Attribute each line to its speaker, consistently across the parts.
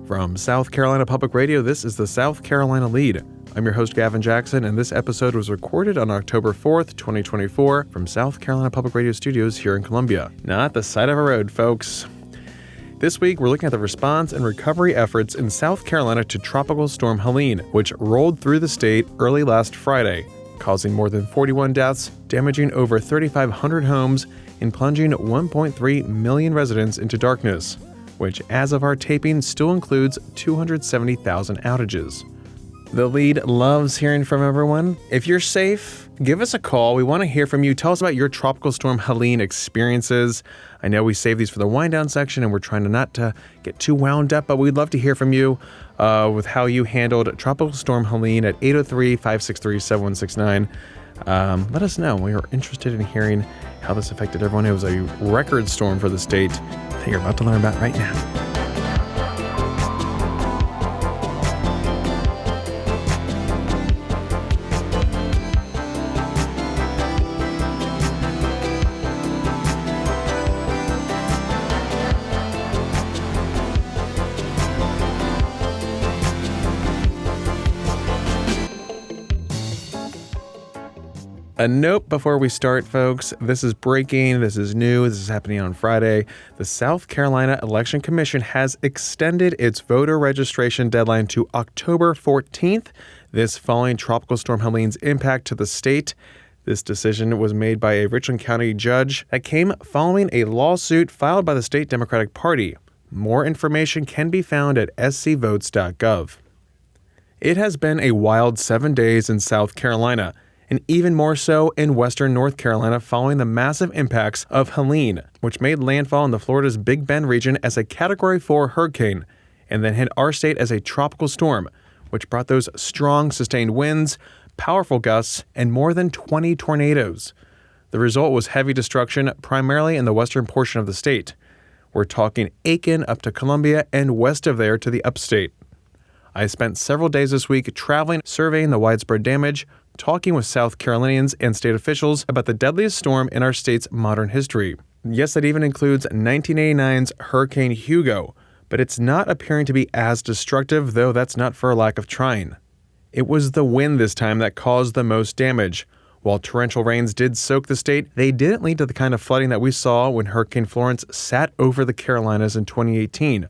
Speaker 1: From South Carolina Public Radio, this is the South Carolina Lede. I'm your host, Gavin Jackson, and this episode was recorded on October 4th, 2024, from South Carolina Public Radio Studios here in Columbia. Not the side of a road, folks. This week, we're looking at the response and recovery efforts in South Carolina to Tropical Storm Helene, which rolled through the state early last Friday, causing more than 41 deaths, damaging over 3,500 homes, and plunging 1.3 million residents into darkness, which, as of our taping, still includes 270,000 outages. The Lede loves hearing from everyone. If you're safe, give us a call. We want to hear from you. Tell us about your Tropical Storm Helene experiences. I know we saved these for the wind down section, and we're trying to not to get too wound up, but we'd love to hear from you with how you handled Tropical Storm Helene at 803-563-7169. Let us know. We are interested in hearing how this affected everyone. It was a record storm for the state that you're about to learn about right now. A note before we start, folks. This is breaking. This is new. This is happening on Friday. The South Carolina Election Commission has extended its voter registration deadline to October 14th, this following Tropical Storm Helene's impact to the state. This decision was made by a Richland County judge that came following a lawsuit filed by the state Democratic Party. More information can be found at scvotes.gov. It has been a wild 7 days in South Carolina, and even more so in western North Carolina following the massive impacts of Helene, which made landfall in the Florida's Big Bend region as a Category 4 hurricane, and then hit our state as a tropical storm, which brought those strong, sustained winds, powerful gusts, and more than 20 tornadoes. The result was heavy destruction, primarily in the western portion of the state. We're talking Aiken up to Columbia and west of there to the upstate. I spent several days this week traveling, surveying the widespread damage, talking with South Carolinians and state officials about the deadliest storm in our state's modern history. Yes, that even includes 1989's Hurricane Hugo, but it's not appearing to be as destructive, though that's not for a lack of trying. It was the wind this time that caused the most damage. While torrential rains did soak the state, they didn't lead to the kind of flooding that we saw when Hurricane Florence sat over the Carolinas in 2018,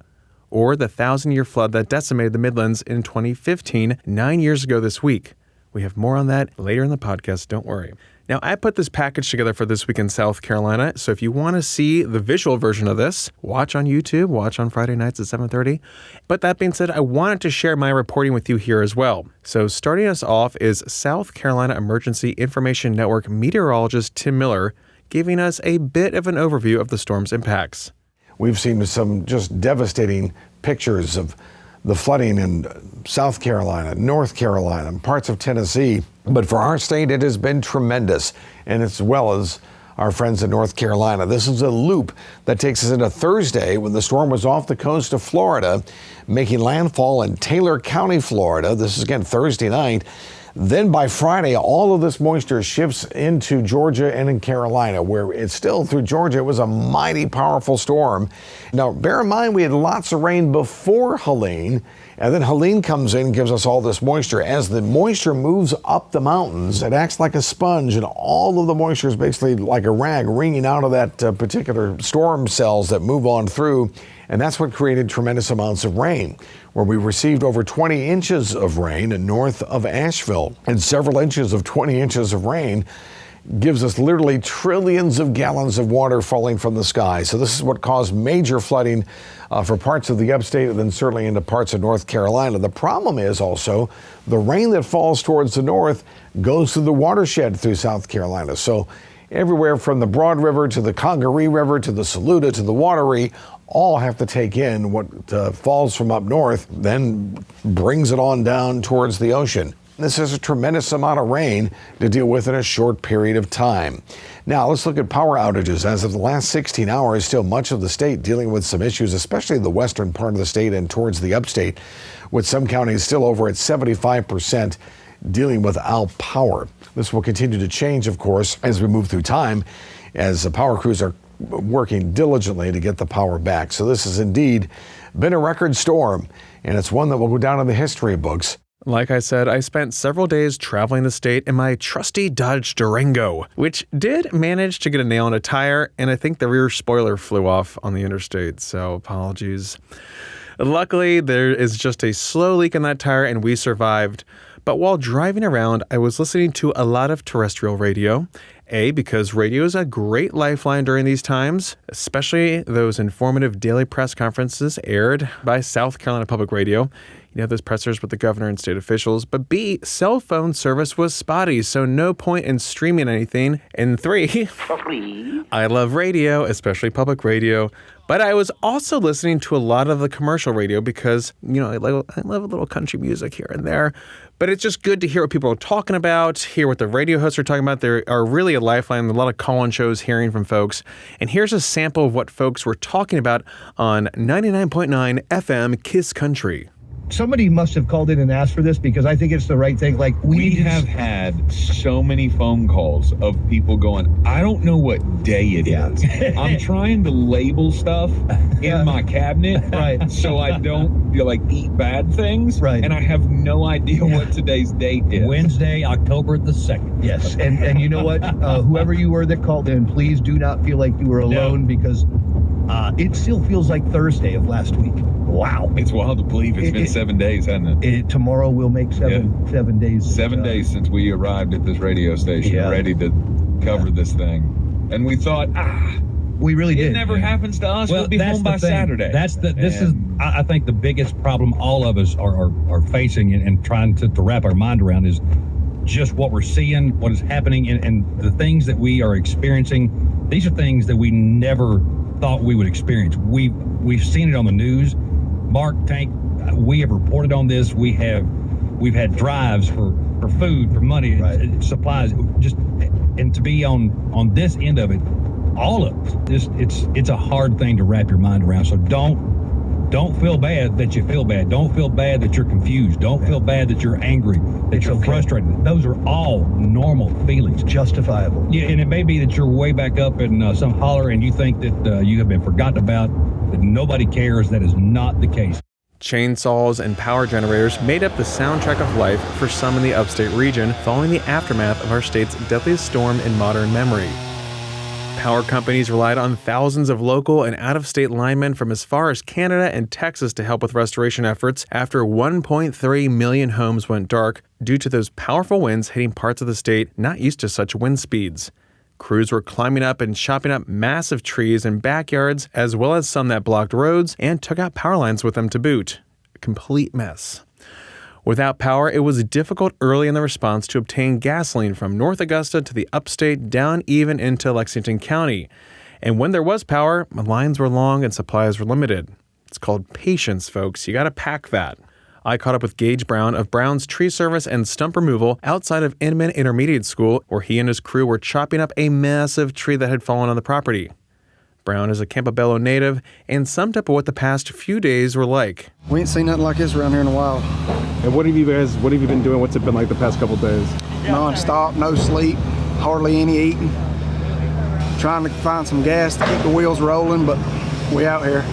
Speaker 1: or the 1,000-year flood that decimated the Midlands in 2015, 9 years ago this week. We have more on that later in the podcast, don't worry. Now, I put this package together for this week in South Carolina, so if you want to see the visual version of this, watch on YouTube, watch on Friday nights at 7:30. But that being said, I wanted to share my reporting with you here as well. So starting us off is South Carolina Emergency Information Network meteorologist Tim Miller, giving us a bit of an overview of the storm's impacts.
Speaker 2: We've seen some just devastating pictures of the flooding in South Carolina, North Carolina, and parts of Tennessee. But for our state, it has been tremendous, and as well as our friends in North Carolina. This is a loop that takes us into Thursday when the storm was off the coast of Florida, making landfall in Taylor County, Florida. This is again Thursday night. Then by Friday, all of this moisture shifts into Georgia and in Carolina, where it's still through Georgia. It was a mighty powerful storm. Now, bear in mind, we had lots of rain before Helene, and then Helene comes in and gives us all this moisture. As the moisture moves up the mountains, it acts like a sponge, and all of the moisture is basically like a rag wringing out of that particular storm cells that move on through. And that's what created tremendous amounts of rain, where we received over 20 inches of rain north of Asheville, and several inches of 20 inches of rain gives us literally trillions of gallons of water falling from the sky. So this is what caused major flooding for parts of the upstate and then certainly into parts of North Carolina. The problem is also the rain that falls towards the north goes through the watershed through South Carolina. So everywhere from the Broad River to the Congaree River to the Saluda to the Wateree, all have to take in what falls from up north, then brings it on down towards the ocean. This is a tremendous amount of rain to deal with in a short period of time. Now, let's look at power outages. As of the last 16 hours, still much of the state dealing with some issues, especially the western part of the state and towards the upstate, with some counties still over at 75% dealing without power. This will continue to change, of course, as we move through time, as the power crews are working diligently to get the power back. So this is indeed been a record storm, and it's one that will go down in the history books.
Speaker 1: Like I said, I spent several days traveling the state in my trusty Dodge Durango, which did manage to get a nail in a tire, and I think the rear spoiler flew off on the interstate, so apologies. Luckily, there is just a slow leak in that tire, and we survived. But while driving around, I was listening to a lot of terrestrial radio. Because radio is a great lifeline during these times, especially those informative daily press conferences aired by South Carolina Public Radio. You know, those pressers with the governor and state officials. But B, cell phone service was spotty, so no point in streaming anything. And 3, I love radio, especially public radio. But I was also listening to a lot of the commercial radio because, you know, I love a little country music here and there. But it's just good to hear what people are talking about, hear what the radio hosts are talking about. There are really a lifeline, a lot of call-in shows hearing from folks. And here's a sample of what folks were talking about on 99.9 FM Kiss Country.
Speaker 3: Somebody must have called in and asked for this because I think it's the right thing. Like
Speaker 4: we have had so many phone calls of people going, I don't know what day it is. I'm trying to label stuff in my cabinet
Speaker 3: right.
Speaker 4: so I don't eat bad things.
Speaker 3: Right.
Speaker 4: And I have no idea what today's date is.
Speaker 5: Wednesday, October the 2nd.
Speaker 3: Yes. And you know what? Whoever you were that called in, please do not feel like you were alone because it still feels like Thursday of last week. Wow.
Speaker 4: It's wild to believe it's been 7 days, hasn't it?
Speaker 3: Tomorrow will make 7 days.
Speaker 4: 7 days since we arrived at this radio station, ready to cover this thing. And we thought,
Speaker 3: we really did.
Speaker 4: It never happens to us. We'll be home by Saturday.
Speaker 5: This is, I think, the biggest problem all of us are facing and trying to wrap our mind around is just what we're seeing, what is happening, and the things that we are experiencing. These are things that we never thought we would experience. We've seen it on the news. Mark, Tank, we have reported on this. We've had drives for food, for money, supplies, and to be on this end of it, all of it. It's a hard thing to wrap your mind around. So don't feel bad that you feel bad. Don't feel bad that you're confused. Don't feel bad that you're angry, that you're frustrated. Those are all normal feelings.
Speaker 3: Justifiable.
Speaker 5: Yeah, and it may be that you're way back up in some holler and you think that you have been forgotten about, that nobody cares. That is not the case.
Speaker 1: Chainsaws and power generators made up the soundtrack of life for some in the upstate region following the aftermath of our state's deadliest storm in modern memory. Power companies relied on thousands of local and out-of-state linemen from as far as Canada and Texas to help with restoration efforts after 1.3 million homes went dark due to those powerful winds hitting parts of the state not used to such wind speeds. Crews were climbing up and chopping up massive trees in backyards, as well as some that blocked roads and took out power lines with them to boot. A complete mess. Without power, it was difficult early in the response to obtain gasoline from North Augusta to the upstate down even into Lexington County. And when there was power, lines were long and supplies were limited. It's called patience, folks. You got to pack that. I caught up with Gage Brown of Brown's Tree Service and Stump Removal outside of Inman Intermediate School, where he and his crew were chopping up a massive tree that had fallen on the property. Brown is a Campobello native and summed up what the past few days were like.
Speaker 6: We ain't seen nothing like this around here in a while.
Speaker 1: And what have you been doing? What's it been like the past couple days?
Speaker 6: Non-stop, no sleep, hardly any eating. Trying to find some gas to keep the wheels rolling, but we out here.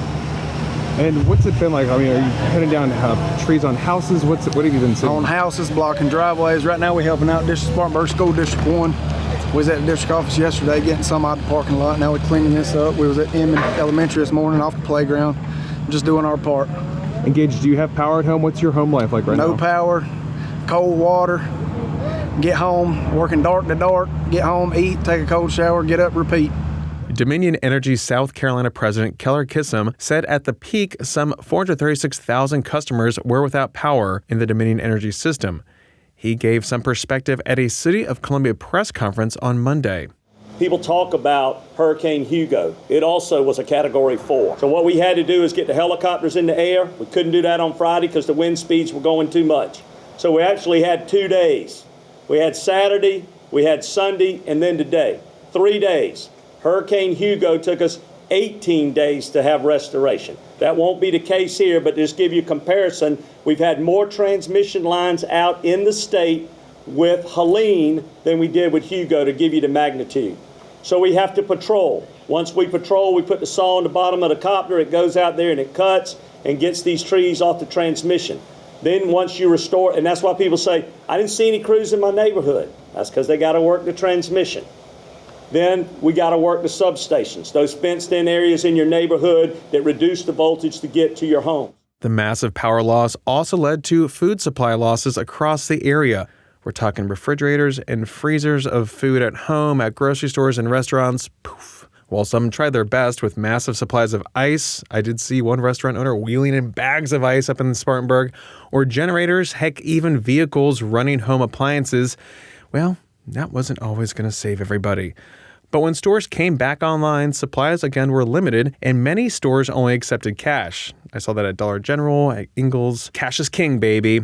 Speaker 1: And what's it been like? I mean, are you cutting down trees on houses? What have you been seeing?
Speaker 6: On houses, blocking driveways. Right now we're helping out Spartanburg School District 1. We was at the district office yesterday getting some out of the parking lot. Now we're cleaning this up. We was at Inman Elementary this morning off the playground, just doing our part.
Speaker 1: And Gage, do you have power at home? What's your home life like right now?
Speaker 6: No power, cold water, get home, working dark to dark, get home, eat, take a cold shower, get up, repeat.
Speaker 1: Dominion Energy South Carolina President Keller Kissam said at the peak, some 436,000 customers were without power in the Dominion Energy system. He gave some perspective at a City of Columbia press conference on Monday.
Speaker 7: People talk about Hurricane Hugo. It also was a Category 4. So what we had to do is get the helicopters in the air. We couldn't do that on Friday because the wind speeds were going too much. So we actually had 2 days. We had Saturday, we had Sunday, and then today. 3 days. Hurricane Hugo took us 18 days to have restoration. That won't be the case here, but just give you a comparison, we've had more transmission lines out in the state with Helene than we did with Hugo to give you the magnitude. So we have to patrol. Once we patrol, we put the saw on the bottom of the copter. It goes out there and it cuts and gets these trees off the transmission. Then once you restore, and that's why people say, I didn't see any crews in my neighborhood. That's because they got to work the transmission. Then we got to work the substations, those fenced-in areas in your neighborhood that reduce the voltage to get to your home.
Speaker 1: The massive power loss also led to food supply losses across the area. We're talking refrigerators and freezers of food at home, at grocery stores and restaurants. Poof. While some tried their best with massive supplies of ice, I did see one restaurant owner wheeling in bags of ice up in Spartanburg, or generators, heck, even vehicles running home appliances. Well, that wasn't always going to save everybody. But when stores came back online, supplies again were limited, and many stores only accepted cash. I saw that at Dollar General, at Ingles. Cash is king, baby.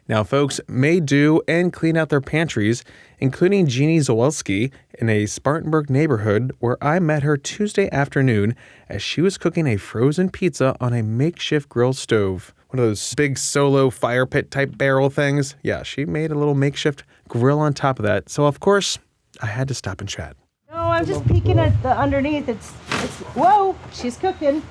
Speaker 1: Now, folks may do and clean out their pantries, including Jeannie Zawelski in a Spartanburg neighborhood where I met her Tuesday afternoon as she was cooking a frozen pizza on a makeshift grill stove. One of those big solo fire pit type barrel things. Yeah, she made a little makeshift grill on top of that. So, of course, I had to stop and chat.
Speaker 8: No, I'm just peeking at the underneath. It's whoa, she's cooking.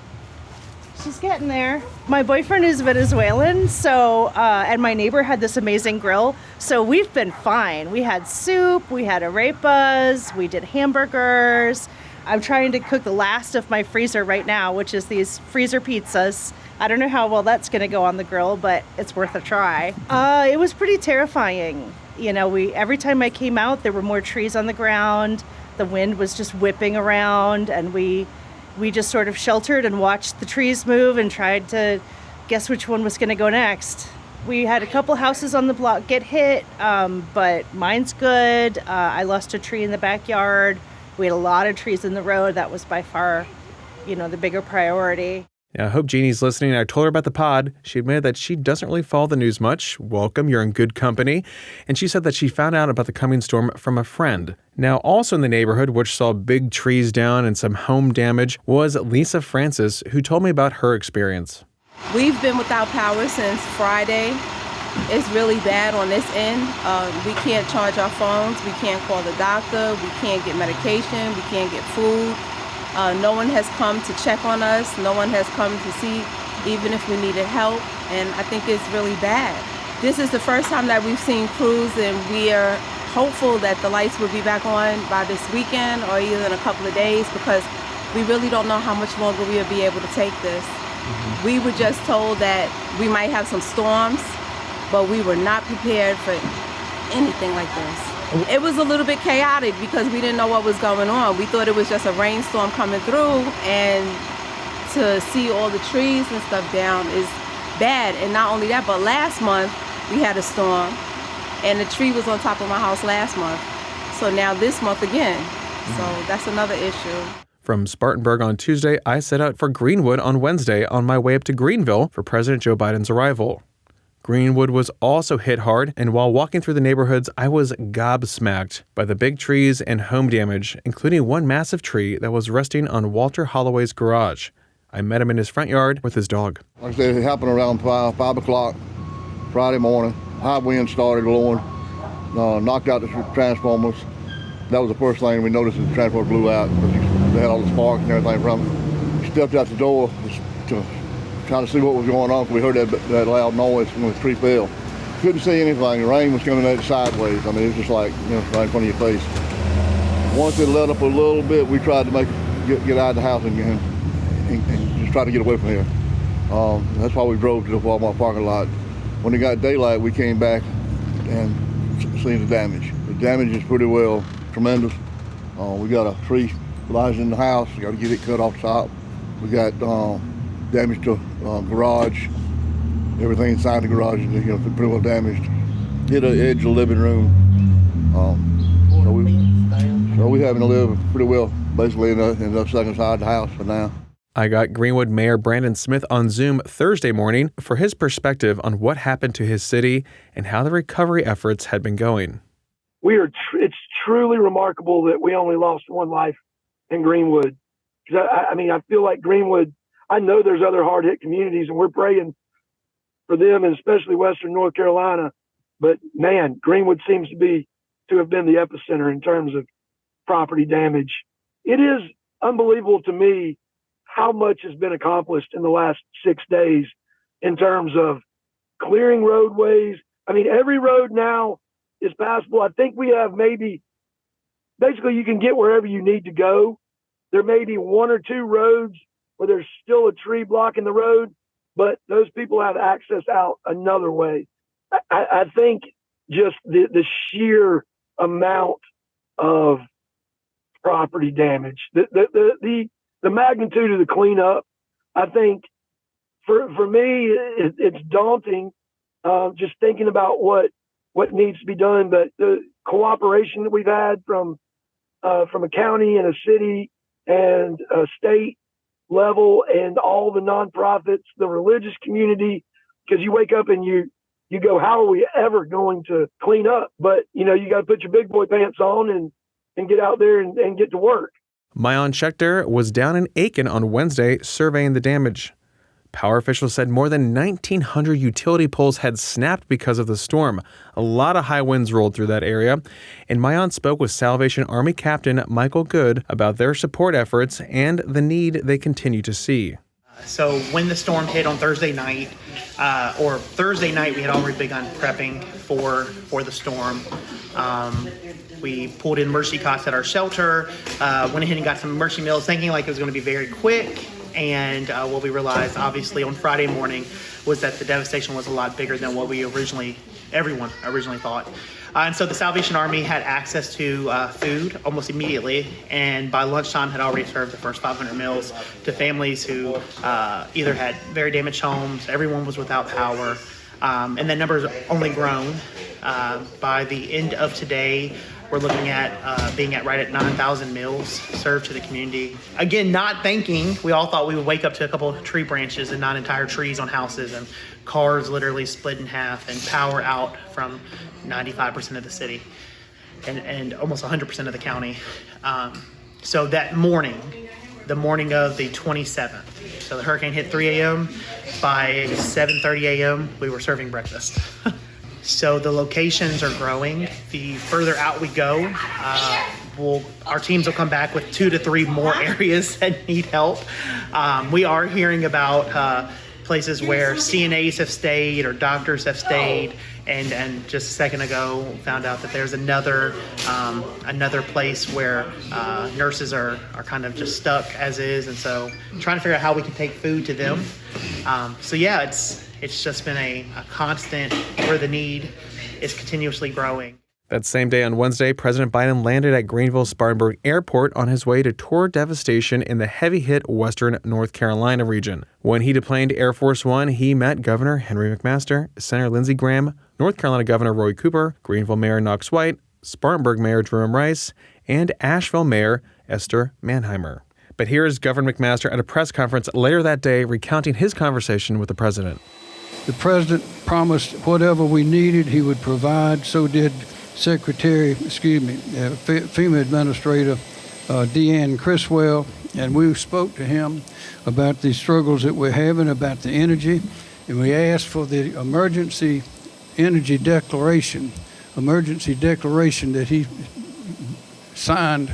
Speaker 8: She's getting there. My boyfriend is Venezuelan, so and my neighbor had this amazing grill, so we've been fine. We had soup, we had arepas, we did hamburgers. I'm trying to cook the last of my freezer right now, which is these freezer pizzas. I don't know how well that's going to go on the grill, but it's worth a try. It was pretty terrifying. You know, every time I came out, there were more trees on the ground. The wind was just whipping around, and we just sort of sheltered and watched the trees move and tried to guess which one was going to go next. We had a couple houses on the block get hit, but mine's good. I lost a tree in the backyard. We had a lot of trees in the road. That was by far, the bigger priority.
Speaker 1: Yeah, I hope Jeannie's listening. I told her about the pod. She admitted that she doesn't really follow the news much. Welcome, you're in good company. And she said that she found out about the coming storm from a friend. Now, also in the neighborhood, which saw big trees down and some home damage, was Lisa Francis, who told me about her experience.
Speaker 9: We've been without power since Friday. It's really bad on this end. We can't charge our phones. We can't call the doctor. We can't get medication. We can't get food. No one has come to check on us. No one has come to see even if we needed help. And I think it's really bad. This is the first time that we've seen crews, and we are hopeful that the lights will be back on by this weekend or either in a couple of days, because we really don't know how much longer we will be able to take this. We were just told that we might have some storms, but we were not prepared for anything like this. It was a little bit chaotic because we didn't know what was going on. We thought it was just a rainstorm coming through, and to see all the trees and stuff down is bad. And not only that, but last month we had a storm, and the tree was on top of my house last month. So now this month again. So that's another issue.
Speaker 1: From Spartanburg on Tuesday, I set out for Greenwood on Wednesday on my way up to Greenville for President Joe Biden's arrival. Greenwood was also hit hard, and while walking through the neighborhoods, I was gobsmacked by the big trees and home damage, including one massive tree that was resting on Walter Holloway's garage. I met him in his front yard with his dog.
Speaker 10: Like I said, it happened around 5 o'clock Friday morning. High wind started blowing, knocked out the transformers. That was the first thing we noticed, the transformer blew out because they had all the sparks and everything from it. We stepped out the door to trying to see what was going on. We heard that loud noise when the tree fell. Couldn't see anything. The rain was coming at it sideways. I mean, it was just like, right in front of your face. Once it let up a little bit, we tried to get out of the house and just try to get away from here. That's why we drove to the Walmart parking lot. When it got daylight, we came back and seen the damage. The damage is pretty well tremendous. We got a tree lies in the house. We got to get it cut off top. We got damage to garage. Everything inside the garage is pretty well damaged. Hit the edge of the living room. So we having to live pretty well, basically in the second side of the house for now.
Speaker 1: I got Greenwood Mayor Brandon Smith on Zoom Thursday morning for his perspective on what happened to his city and how the recovery efforts had been going.
Speaker 11: It's truly remarkable that we only lost one life in Greenwood. I feel like Greenwood, I know there's other hard-hit communities, and we're praying for them, and especially Western North Carolina. But, man, Greenwood seems to have been the epicenter in terms of property damage. it is unbelievable to me how much has been accomplished in the last 6 days in terms of clearing roadways. I mean, every road now is passable. I think we have basically you can get wherever you need to go. There may be 1 or 2 roads where there's still a tree blocking the road, but those people have access out another way. I think just the sheer amount of property damage, the magnitude of the cleanup, I think for me, it's daunting just thinking about what needs to be done. But the cooperation that we've had from a county and a city and a state level and all the nonprofits, the religious community, because you wake up and you go, how are we ever going to clean up? But, you got to put your big boy pants on and get out there and get to work.
Speaker 1: Mayan Schechter was down in Aiken on Wednesday surveying the damage. Power officials said more than 1,900 utility poles had snapped because of the storm. A lot of high winds rolled through that area. And Mayan spoke with Salvation Army Captain Michael Good about their support efforts and the need they continue to see.
Speaker 12: So when the storm hit on Thursday night, we had already begun prepping for the storm. We pulled in emergency cots at our shelter, went ahead and got some emergency meals, thinking like it was going to be very quick. And what we realized, obviously, on Friday morning was that the devastation was a lot bigger than what everyone originally thought. And so the Salvation Army had access to food almost immediately, and by lunchtime had already served the first 500 meals to families who either had very damaged homes, everyone was without power, and that number has only grown. By the end of today, we're looking at being at right at 9,000 meals served to the community. Again, not thinking, we all thought we would wake up to a couple of tree branches and not entire trees on houses, and cars literally split in half, and power out from 95% of the city and almost 100% of the county. So that morning, the morning of the 27th, so the hurricane hit 3 a.m. By 7:30 a.m., we were serving breakfast. So the locations are growing. The further out we go, our teams will come back with 2 to 3 more areas that need help. We are hearing about places where CNAs have stayed or doctors have stayed, and just a second ago found out that there's another place where nurses are kind of just stuck as is, and so trying to figure out how we can take food to them. So yeah, it's just been a constant where the need is continuously growing.
Speaker 1: That same day on Wednesday, President Biden landed at Greenville-Spartanburg Airport on his way to tour devastation in the heavy-hit western North Carolina region. When he deplaned Air Force One, he met Governor Henry McMaster, Senator Lindsey Graham, North Carolina Governor Roy Cooper, Greenville Mayor Knox White, Spartanburg Mayor Jerome Rice, and Asheville Mayor Esther Mannheimer. But here is Governor McMaster at a press conference later that day recounting his conversation with the president.
Speaker 13: The president promised whatever we needed, he would provide. So did FEMA Administrator Deanne Criswell, and we spoke to him about the struggles that we're having, about the energy, and we asked for the emergency declaration that he signed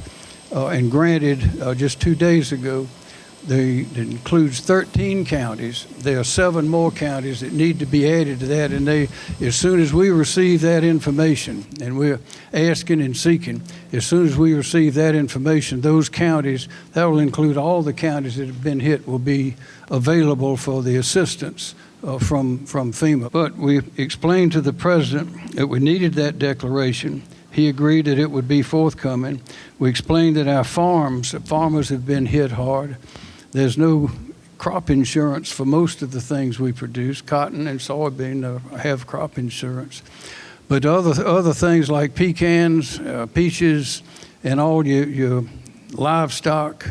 Speaker 13: and granted just 2 days ago. It includes 13 counties. There are 7 more counties that need to be added to that, and as soon as we receive that information, and we're asking and seeking, as soon as we receive that information, those counties, that will include all the counties that have been hit, will be available for the assistance from FEMA. But we explained to the president that we needed that declaration. He agreed that it would be forthcoming. We explained that our farmers have been hit hard. There's no crop insurance for most of the things we produce. Cotton and soybean have crop insurance. But other things like pecans, peaches, and all your livestock,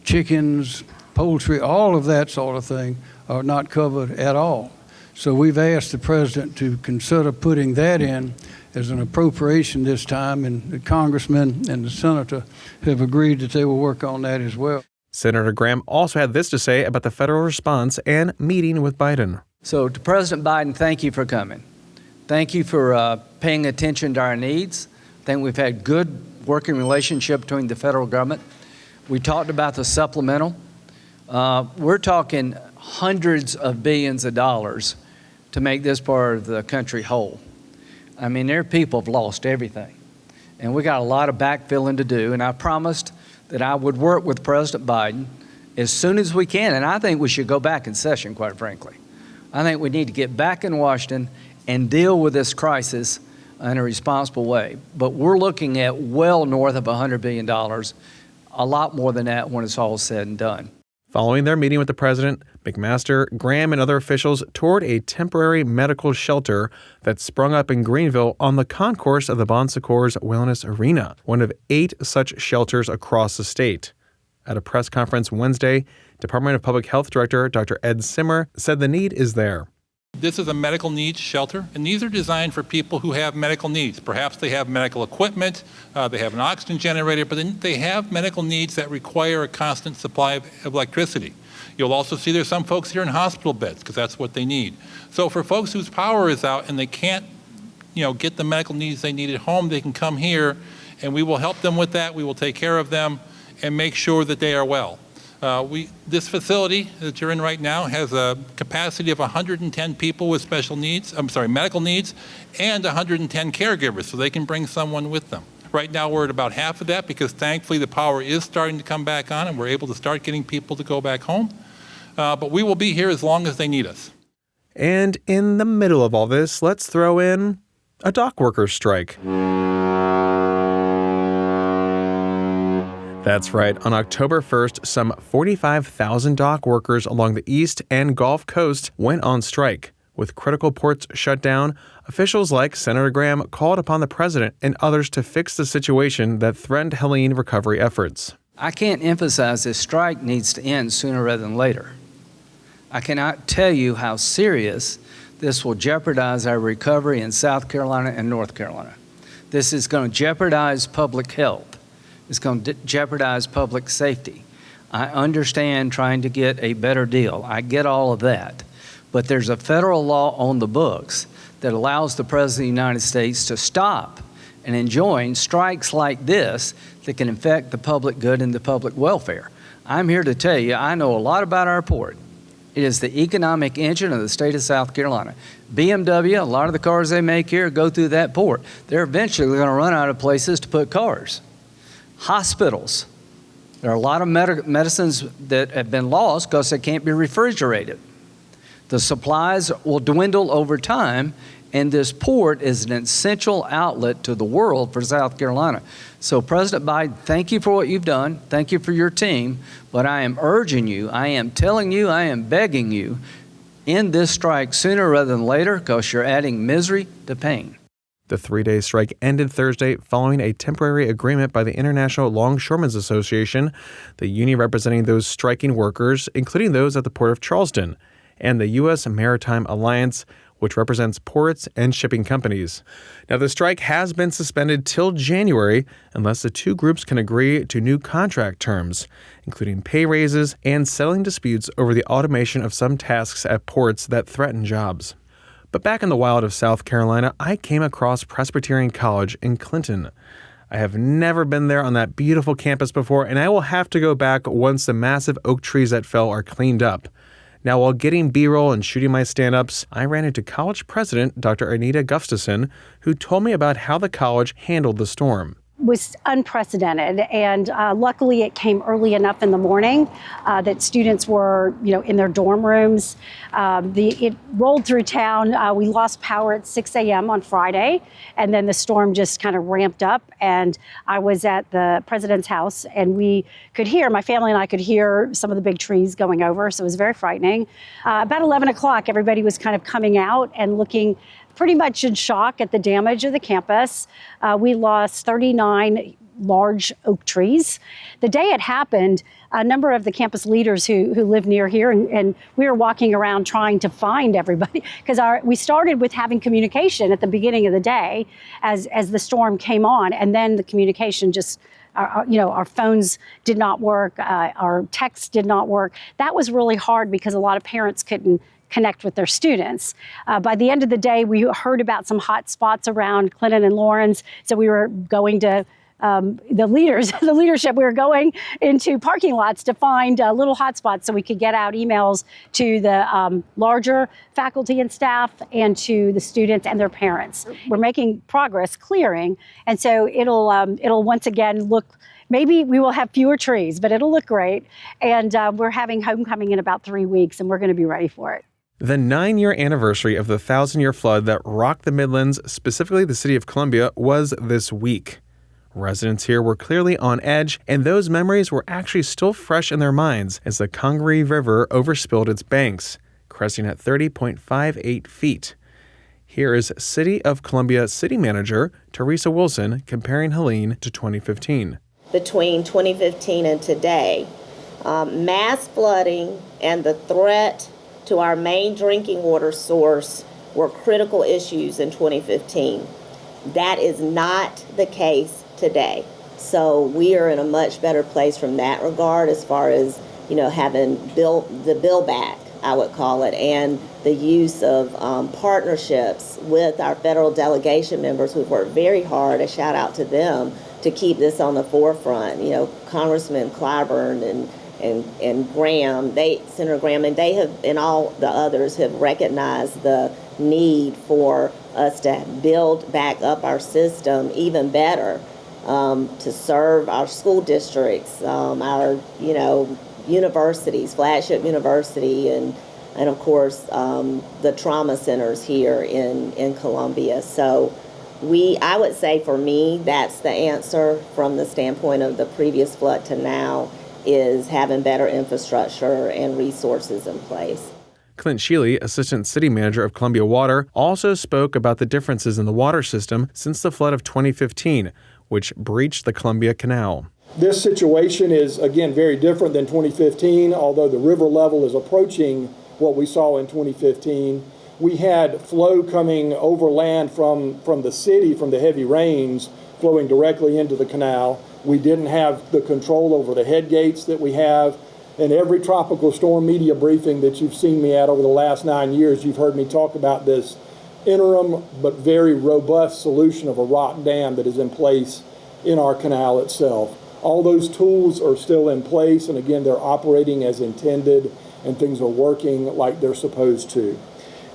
Speaker 13: chickens, poultry, all of that sort of thing are not covered at all. So we've asked the president to consider putting that in as an appropriation this time, and the congressman and the senator have agreed that they will work on that as well.
Speaker 1: Senator Graham also had this to say about the federal response and meeting with Biden.
Speaker 14: So to President Biden, thank you for coming. Thank you for paying attention to our needs. I think we've had good working relationship between the federal government. We talked about the supplemental. We're talking hundreds of billions of dollars to make this part of the country whole. I mean, there are people have lost everything. And we got a lot of backfilling to do. And I promised that I would work with President Biden as soon as we can. And I think we should go back in session, quite frankly. I think we need to get back in Washington and deal with this crisis in a responsible way. But we're looking at well north of $100 billion, a lot more than that when it's all said and done.
Speaker 1: Following their meeting with the president, McMaster, Graham, and other officials toured a temporary medical shelter that sprung up in Greenville on the concourse of the Bon Secours Wellness Arena, one of 8 such shelters across the state. At a press conference Wednesday, Department of Public Health Director Dr. Ed Simmer said the need is there.
Speaker 15: This is a medical needs shelter, and these are designed for people who have medical needs. Perhaps they have medical equipment, they have an oxygen generator, but then they have medical needs that require a constant supply of electricity. You'll also see there's some folks here in hospital beds because that's what they need. So for folks whose power is out and they can't, get the medical needs they need at home, they can come here, and we will help them with that. We will take care of them and make sure that they are well. This facility that you're in right now has a capacity of 110 people with medical needs, and 110 caregivers, so they can bring someone with them. Right now we're at about half of that because thankfully the power is starting to come back on and we're able to start getting people to go back home. But we will be here as long as they need us.
Speaker 1: And in the middle of all this, let's throw in a dock workers' strike. That's right. On October 1st, some 45,000 dock workers along the East and Gulf Coast went on strike. With critical ports shut down, officials like Senator Graham called upon the president and others to fix the situation that threatened Helene recovery efforts.
Speaker 14: I can't emphasize this strike needs to end sooner rather than later. I cannot tell you how serious this will jeopardize our recovery in South Carolina and North Carolina. This is going to jeopardize public health. It's going to jeopardize public safety. I understand trying to get a better deal. I get all of that. But there's a federal law on the books that allows the President of the United States to stop and enjoin strikes like this that can affect the public good and the public welfare. I'm here to tell you, I know a lot about our port. It is the economic engine of the state of South Carolina. BMW, a lot of the cars they make here go through that port. They're eventually going to run out of places to put cars. Hospitals. There are a lot of medicines that have been lost because they can't be refrigerated. The supplies will dwindle over time, and this port is an essential outlet to the world for South Carolina. So President Biden, thank you for what you've done. Thank you for your team. But I am urging you, I am telling you, I am begging you, end this strike sooner rather than later because you're adding misery to pain.
Speaker 1: The 3-day strike ended Thursday following a temporary agreement by the International Longshoremen's Association, the union representing those striking workers, including those at the Port of Charleston, and the U.S. Maritime Alliance, which represents ports and shipping companies. Now, the strike has been suspended till January unless the two groups can agree to new contract terms, including pay raises and settling disputes over the automation of some tasks at ports that threaten jobs. But back in the wild of South Carolina, I came across Presbyterian College in Clinton. I have never been there on that beautiful campus before, and I will have to go back once the massive oak trees that fell are cleaned up. Now, while getting B-roll and shooting my stand-ups, I ran into college president Dr. Anita Gustafson, who told me about how the college handled the storm.
Speaker 16: Was unprecedented, and luckily it came early enough in the morning that students were, in their dorm rooms. It rolled through town. We lost power at 6 a.m. on Friday, and then the storm just kind of ramped up. And I was at the president's house, and my family and I could hear some of the big trees going over, so it was very frightening. About 11 o'clock, everybody was kind of coming out and looking pretty much in shock at the damage of the campus. We lost 39 large oak trees. The day it happened, a number of the campus leaders who live near here, and we were walking around trying to find everybody, because we started with having communication at the beginning of the day as the storm came on, and then the communication just, our phones did not work, our texts did not work. That was really hard because a lot of parents couldn't connect with their students. By the end of the day, we heard about some hot spots around Clinton and Lawrence, so we were going to the leadership, we were going into parking lots to find little hotspots so we could get out emails to the larger faculty and staff and to the students and their parents. We're making progress clearing, and so it'll once again look. Maybe we will have fewer trees, but it'll look great. And we're having homecoming in about 3 weeks, and we're going to be ready for it.
Speaker 1: The 9-year anniversary of the 1,000-year flood that rocked the Midlands, specifically the city of Columbia, was this week. Residents here were clearly on edge, and those memories were actually still fresh in their minds as the Congaree River overspilled its banks, cresting at 30.58 feet. Here is City of Columbia City Manager Teresa Wilson comparing Helene to 2015.
Speaker 17: Between 2015 and today, mass flooding and the threat to our main drinking water source were critical issues in 2015. That is not the case today. So we are in a much better place from that regard as far as, having built the build back, I would call it, and the use of partnerships with our federal delegation members who've worked very hard, a shout out to them, to keep this on the forefront. Congressman Clyburn and Graham, Senator Graham, and they have, and all the others have recognized the need for us to build back up our system even better, to serve our school districts, our, universities, flagship university, and of course, the trauma centers here in Columbia. So I would say for me, that's the answer from the standpoint of the previous flood to now, is having better infrastructure and resources in place.
Speaker 1: Clint Shealy, Assistant City Manager of Columbia Water, also spoke about the differences in the water system since the flood of 2015, which breached the Columbia Canal.
Speaker 18: This situation is, again, very different than 2015, although the river level is approaching what we saw in 2015. We had flow coming overland from the city, from the heavy rains, flowing directly into the canal. We didn't have the control over the head gates that we have. In every tropical storm media briefing that you've seen me at over the last 9 years, you've heard me talk about this interim but very robust solution of a rock dam that is in place in our canal itself. All those tools are still in place, and again, they're operating as intended, and things are working like they're supposed to.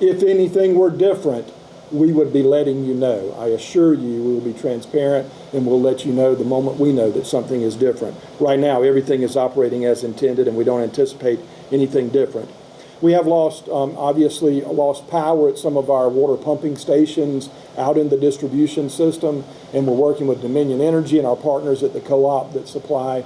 Speaker 18: If anything were different, we would be letting you know. I assure you, we will be transparent, and we'll let you know the moment we know that something is different. Right now, everything is operating as intended, and we don't anticipate anything different. We have obviously lost power at some of our water pumping stations out in the distribution system, and we're working with Dominion Energy and our partners at the co-op that supply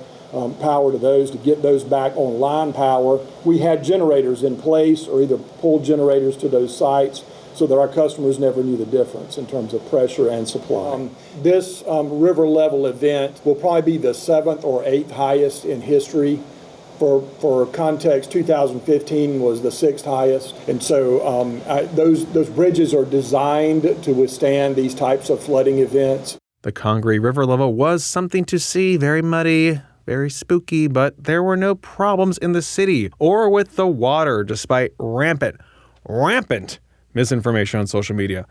Speaker 18: power to those to get those back on line power. We had generators in place, or either pulled generators to those sites, so that our customers never knew the difference in terms of pressure and supply. This river level event will probably be the 7th or 8th highest in history. For context, 2015 was the 6th highest. And so those bridges are designed to withstand these types of flooding events.
Speaker 1: The Congaree River level was something to see, very muddy, very spooky, but there were no problems in the city or with the water, despite rampant misinformation on social media.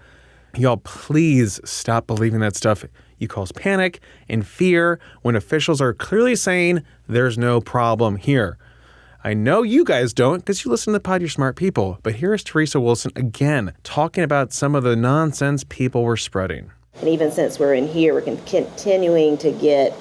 Speaker 1: Y'all, please stop believing that stuff. You cause panic and fear when officials are clearly saying there's no problem here. I know you guys don't because you listen to the pod, you're smart people, but here is Teresa Wilson again talking about some of the nonsense people were spreading.
Speaker 17: And even since we're in here, we're continuing to get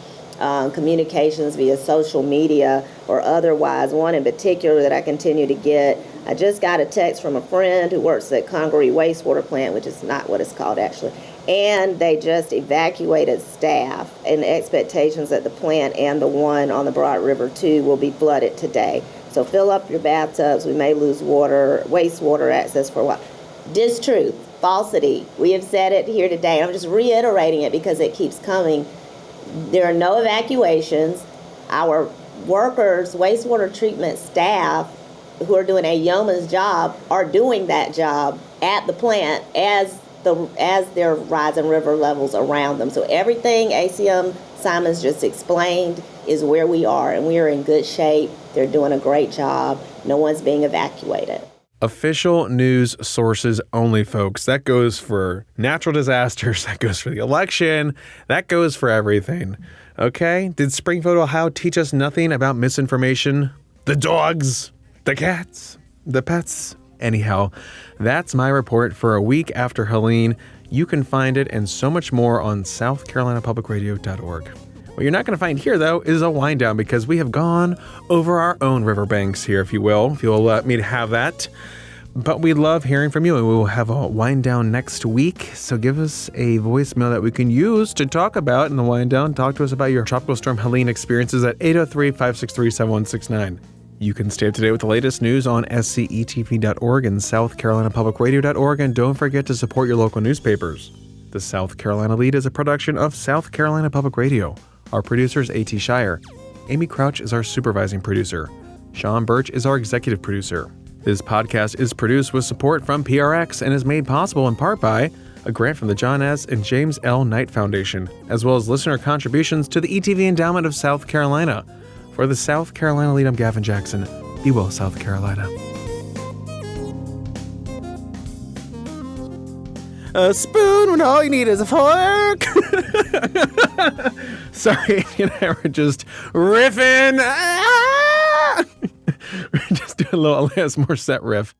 Speaker 17: communications via social media or otherwise. One in particular that I continue to get, I just got a text from a friend who works at Congaree Wastewater Plant, which is not what it's called actually, and they just evacuated staff, and the expectations that the plant and the one on the Broad River 2 will be flooded today. So fill up your bathtubs. We may lose wastewater access for a while. Distruth, falsity. We have said it here today. I'm just reiterating it because it keeps coming. There are no evacuations. Our workers, wastewater treatment staff, who are doing a yeoman's job, are doing that job at the plant as there are rising river levels around them. So everything ACM Simon's just explained is where we are, and we are in good shape. They're doing a great job. No one's being evacuated.
Speaker 1: Official news sources only, folks. That goes for natural disasters. That goes for the election. That goes for everything. Okay? Did Springfield, Ohio teach us nothing about misinformation? The dogs, the cats, the pets. Anyhow, that's my report for a week after Helene. You can find it and so much more on southcarolinapublicradio.org. What you're not going to find here, though, is a wind down because we have gone over our own riverbanks here, if you'll let me have that. But we love hearing from you, and we will have a wind down next week. So give us a voicemail that we can use to talk about in the wind down. Talk to us about your Tropical Storm Helene experiences at 803-563-7169. You can stay up to date with the latest news on scetv.org and southcarolinapublicradio.org, and don't forget to support your local newspapers. The South Carolina Lede is a production of South Carolina Public Radio. Our producer is A.T. Shire. Amy Crouch is our supervising producer. Sean Birch is our executive producer. This podcast is produced with support from PRX and is made possible in part by a grant from the John S. and James L. Knight Foundation, as well as listener contributions to the ETV Endowment of South Carolina. For the South Carolina Lede, I'm Gavin Jackson. Be well, South Carolina. A spoon when all you need is a fork. Sorry, I were just riffing. We're just doing a little Alanis Morissette riff.